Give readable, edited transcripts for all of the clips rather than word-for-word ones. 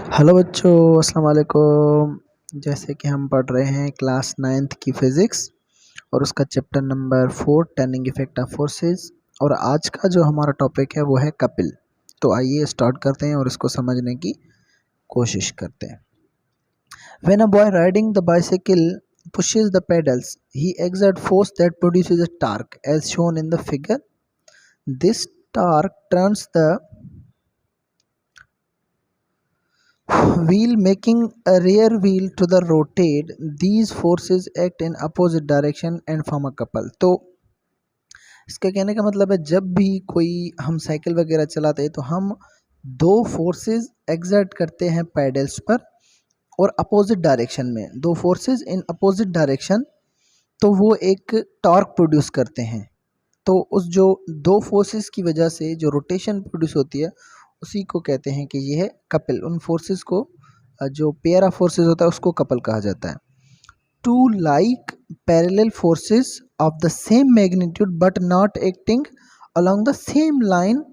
Hello बच्चों, अस्सलाम वालेकुम। जैसे कि हम पढ़ रहे हैं क्लास 9th की फिज़िक्स और उसका chapter number 4 turning effect of forces. और आज का जो हमारा टॉपिक है वो है कपिल। तो आइए स्टार्ट करते हैं और इसको समझने की कोशिश करते हैं। When a boy riding the bicycle pushes the pedals, he exerts force that produces a torque as shown in the figure. This torque turns the wheel making a rear wheel to the rotate. These forces act in opposite direction and form a couple. तो इसका कहने का मतलब है जब भी कोई हम साइकिल वगैरह चलाते हैं तो हम दो फोर्सेस एक्सर्ट करते हैं पैडल्स पर और अपोजिट डायरेक्शन में, दो फोर्सेस इन अपोजिट डायरेक्शन, तो वो एक टॉर्क प्रोड्यूस करते हैं। तो उस जो दो फोर्सेस की वजह से जो रोटेशन प्रोड्यूस होती है उसी को कहते हैं कि ये है कपल। उन फोर्सेस को जो पेयर ऑफ फोर्सेस होता है उसको कपल कहा जाता है। Two like parallel forces of the same magnitude but not acting along the same line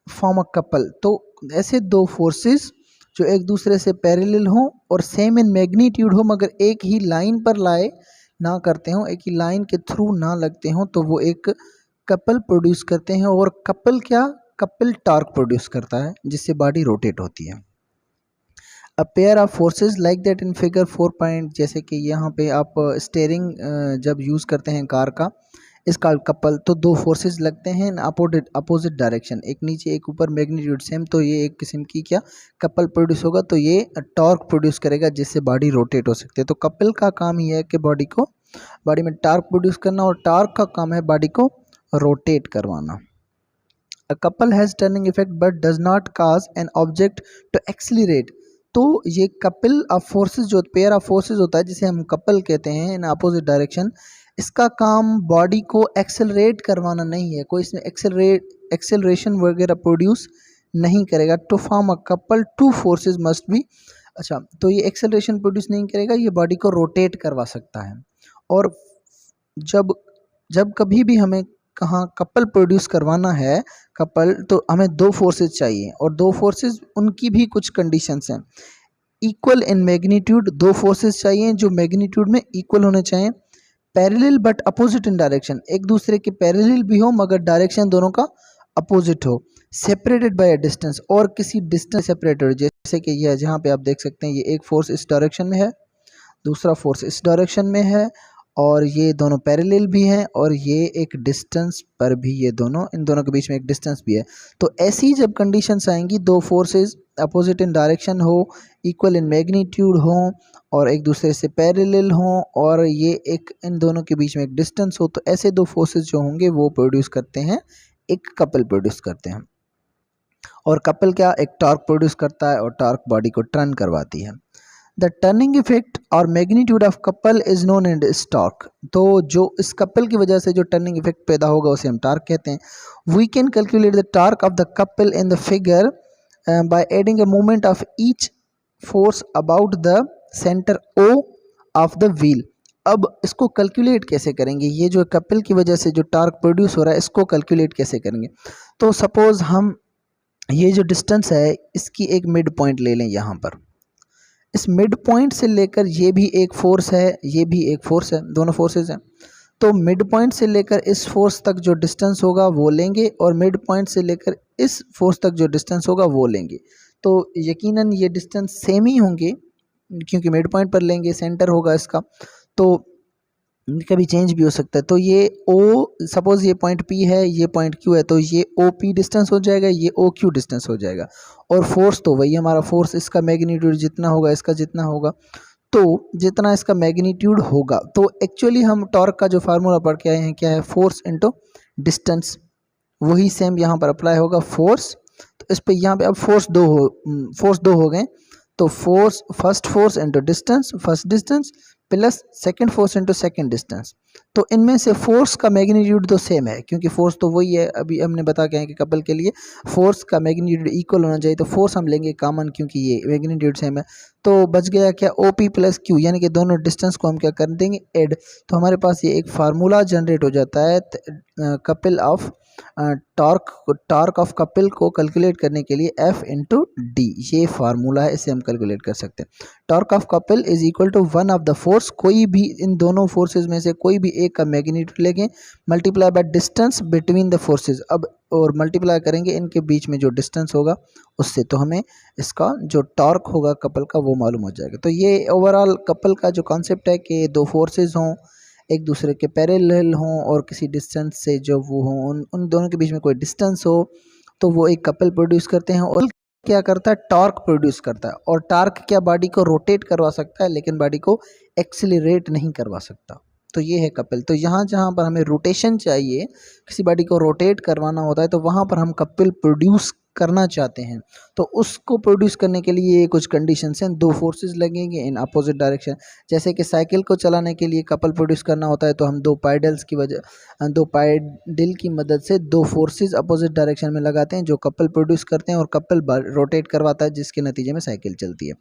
form a couple. तो ऐसे दो फोर्सेस जो एक दूसरे से पैरेलल हों और सेम इन मैग्नीट्यूड हो मगर एक ही लाइन पर लाए ना करते हों, एक ही लाइन के थ्रू ना लगते हों, तो वो एक कपल प्रोड्यूस करते हैं। और कपल क्या, कपल टॉर्क प्रोड्यूस करता है जिससे बॉडी रोटेट होती है। A pair of forces like that in figure 4 point, जैसे कि यहाँ पे आप स्टेयरिंग जब यूज़ करते हैं कार का, इसका कपल, तो दो फोर्सेस लगते हैं अपोजिट डायरेक्शन, एक नीचे एक ऊपर, मैग्नीट्यूड सेम, तो ये एक किस्म की क्या कपल प्रोड्यूस होगा, तो ये टॉर्क प्रोड्यूस करेगा जिससे बॉडी रोटेट हो सकती है। तो कपल का काम ये है कि बॉडी में टॉर्क प्रोड्यूस करना, और टॉर्क का काम है बॉडी को रोटेट करवाना। A couple has turning effect but does not cause an object to accelerate. तो ये कपल ऑफ फोर्सेस, जो पेयर ऑफ फोर्सेस होता है जिसे हम कपल कहते हैं इन अपोजिट डायरेक्शन, इसका काम बॉडी को एक्सेलरेट करवाना नहीं है, कोई इसमें एक्सेलरेशन वगैरह प्रोड्यूस नहीं करेगा। To form a couple two forces must be, अच्छा, तो ये एक्सेलरेशन प्रोड्यूस नहीं करेगा, ये बॉडी को रोटेट करवा सकता है। और जब जब कभी भी हमें कहाँ कपल प्रोड्यूस करवाना है कपल, तो हमें दो फोर्सेस चाहिए, और दो फोर्सेस उनकी भी कुछ कंडीशंस हैं। इक्वल इन मैग्नीट्यूड, दो फोर्सेस चाहिए जो मैग्नीट्यूड में इक्वल होने चाहिए। Parallel but opposite in direction, एक दूसरे के पैरेलल भी हो मगर डायरेक्शन दोनों का अपोजिट हो। सेपरेटेड बाय अ डिस्टेंस, और किसी डिस्टेंस सेपरेटेड, जैसे कि यह जहाँ पे आप देख सकते हैं ये एक फोर्स इस डायरेक्शन में है, दूसरा फोर्स इस डायरेक्शन में है, और ये दोनों पैरेलल भी हैं, और ये एक डिस्टेंस पर भी, ये दोनों, इन दोनों के बीच में एक डिस्टेंस भी है। तो ऐसी जब कंडीशंस आएंगी, दो फोर्सेस अपोजिट इन डायरेक्शन हो, इक्वल इन मैग्नीट्यूड हो, और एक दूसरे से पैरेलल हो, और ये एक इन दोनों के बीच में एक डिस्टेंस हो, तो ऐसे दो फोर्सेस जो होंगे वो प्रोड्यूस करते हैं, एक कपल प्रोड्यूस करते हैं। और कपल क्या, एक टॉर्क प्रोड्यूस करता है, और टॉर्क बॉडी को टर्न करवाती है। द टर्निंग इफेक्ट और magnitude of couple is known as torque. तो जो इस कपल की वजह से जो टर्निंग इफेक्ट पैदा होगा उसे हम टॉर्क कहते हैं। We can calculate the torque of the couple in the figure by adding a moment of each force about the centre O of the wheel. अब इसको कैलकुलेट कैसे करेंगे, ये जो कपल की वजह से जो टॉर्क प्रोड्यूस हो रहा है इसको कैलकुलेट कैसे करेंगे। तो सपोज हम ये जो डिस्टेंस है इसकी एक मिड पॉइंट ले लें यहाँ पर। इस मिड पॉइंट से लेकर ये भी एक फोर्स है, ये भी एक फोर्स है, दोनों फोर्सेस हैं। तो मिड पॉइंट से लेकर इस फोर्स तक जो डिस्टेंस होगा वो लेंगे, और मिड पॉइंट से लेकर इस फोर्स तक जो डिस्टेंस होगा वो लेंगे। तो यकीनन ये डिस्टेंस सेम ही होंगे क्योंकि मिड पॉइंट पर लेंगे, सेंटर होगा इसका, तो कभी चेंज भी हो सकता है। तो ये ओ, सपोज ये पॉइंट पी है, ये पॉइंट क्यू है, तो ये ओ पी डिस्टेंस हो जाएगा, ये ओ क्यू डिस्टेंस हो जाएगा। और फोर्स तो वही हमारा फोर्स, इसका मैग्नीट्यूड जितना होगा इसका जितना होगा, तो जितना इसका मैग्नीट्यूड होगा। तो एक्चुअली हम टॉर्क का जो फार्मूला पढ़ के आए हैं क्या है, फोर्स इनटू डिस्टेंस, वही सेम यहाँ पर अप्लाई होगा, फोर्स। तो इस पर यहाँ पे अब फोर्स दो हो गए, तो first force into distance, first distance, plus second force into second distance. तो इनमें से फोर्स का मैग्नीट्यूड तो सेम है, क्योंकि फोर्स तो वही है, अभी हमने बता के हैं कि कपल के लिए फोर्स का मैग्नीट्यूड इक्वल होना चाहिए, तो फोर्स हम लेंगे कॉमन क्योंकि ये मैग्नीट्यूड सेम है। तो बच गया क्या, ओ पी प्लस क्यू, यानी कि दोनों डिस्टेंस को हम क्या कर देंगे, ऐड। तो हमारे पास ये एक फार्मूला जनरेट हो जाता है couple of torque of couple को कैलकुलेट करने के लिए F इंटू डी, ये फार्मूला है, इसे हम कैलकुलेट कर सकते हैं। Torque of couple is equal to one of the force, कोई भी इन दोनों फोर्सेज में से कोई भी एक का मैग्नीट्यूड लेंगे, multiply by distance between the forces, अब और मल्टीप्लाई करेंगे इनके बीच में जो डिस्टेंस होगा उससे, तो हमें इसका जो टॉर्क होगा कपल का वो मालूम हो जाएगा। तो ये ओवरऑल कपल का जो कॉन्सेप्ट है कि दो फोर्सेज हों, एक दूसरे के पैरेलल हों और किसी डिस्टेंस से जो वो हों, उन दोनों के बीच में कोई डिस्टेंस हो, तो वो एक कपल प्रोड्यूस करते हैं। और क्या करता है, टॉर्क प्रोड्यूस करता है। और टॉर्क क्या बॉडी को रोटेट करवा सकता है, लेकिन बॉडी को एक्सिलरेट नहीं करवा सकता। तो ये है कपल। तो यहाँ जहाँ पर हमें रोटेशन चाहिए, किसी बॉडी को रोटेट करवाना होता है, तो वहाँ पर हम कपल प्रोड्यूस करना चाहते हैं। तो उसको प्रोड्यूस करने के लिए कुछ कंडीशंस हैं, दो फोर्सेस लगेंगे इन अपोजिट डायरेक्शन। जैसे कि साइकिल को चलाने के लिए कपल प्रोड्यूस करना होता है, तो हम दो पाइडल की मदद से दो फोर्सेस अपोजिट डायरेक्शन में लगाते हैं जो कपल प्रोड्यूस करते हैं, और कपल रोटेट करवाता है, जिसके नतीजे में साइकिल चलती है।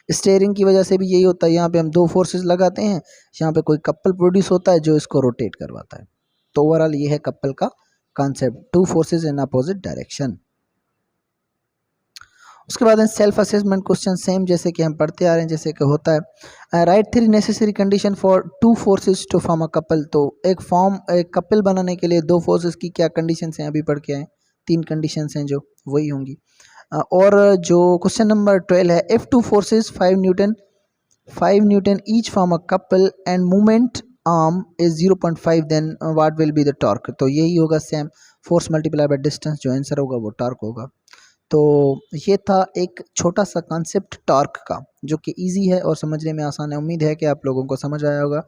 स्टीयरिंग की वजह से भी यही होता है, यहाँ पे हम दो फोर्सेस लगाते हैं, यहाँ पे कोई कपल प्रोड्यूस होता है जो इसको रोटेट करवाता है। तो ओवरऑल ये है कपल का concept, two forces in opposite direction. उसके बाद सेल्फ असेसमेंट क्वेश्चन सेम जैसे कि हम पढ़ते आ रहे हैं, जैसे कि होता है right three necessary condition for two forces to form a couple. तो एक कपल बनाने के लिए दो फोर्सेस की क्या कंडीशंस हैं, अभी पढ़ के आए, तीन कंडीशंस हैं जो वही होंगी। और जो क्वेश्चन नंबर 12 है, if two forces 5 newton each form a couple and movement arm is 0.5 then what will be the torque. तो यही होगा same, force multiply by distance, जो आंसर होगा वो टॉर्क होगा। तो ये था एक छोटा सा कॉन्सेप्ट टॉर्क का, जो कि इजी है और समझने में आसान है। उम्मीद है कि आप लोगों को समझ आया होगा।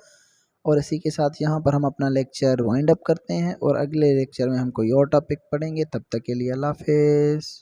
और इसी के साथ यहाँ पर हम अपना लेक्चर वाइंड अप करते हैं, और अगले लेक्चर में हम कोई और टॉपिक पढ़ेंगे। तब तक के लिए अल्लाह हाफिज़।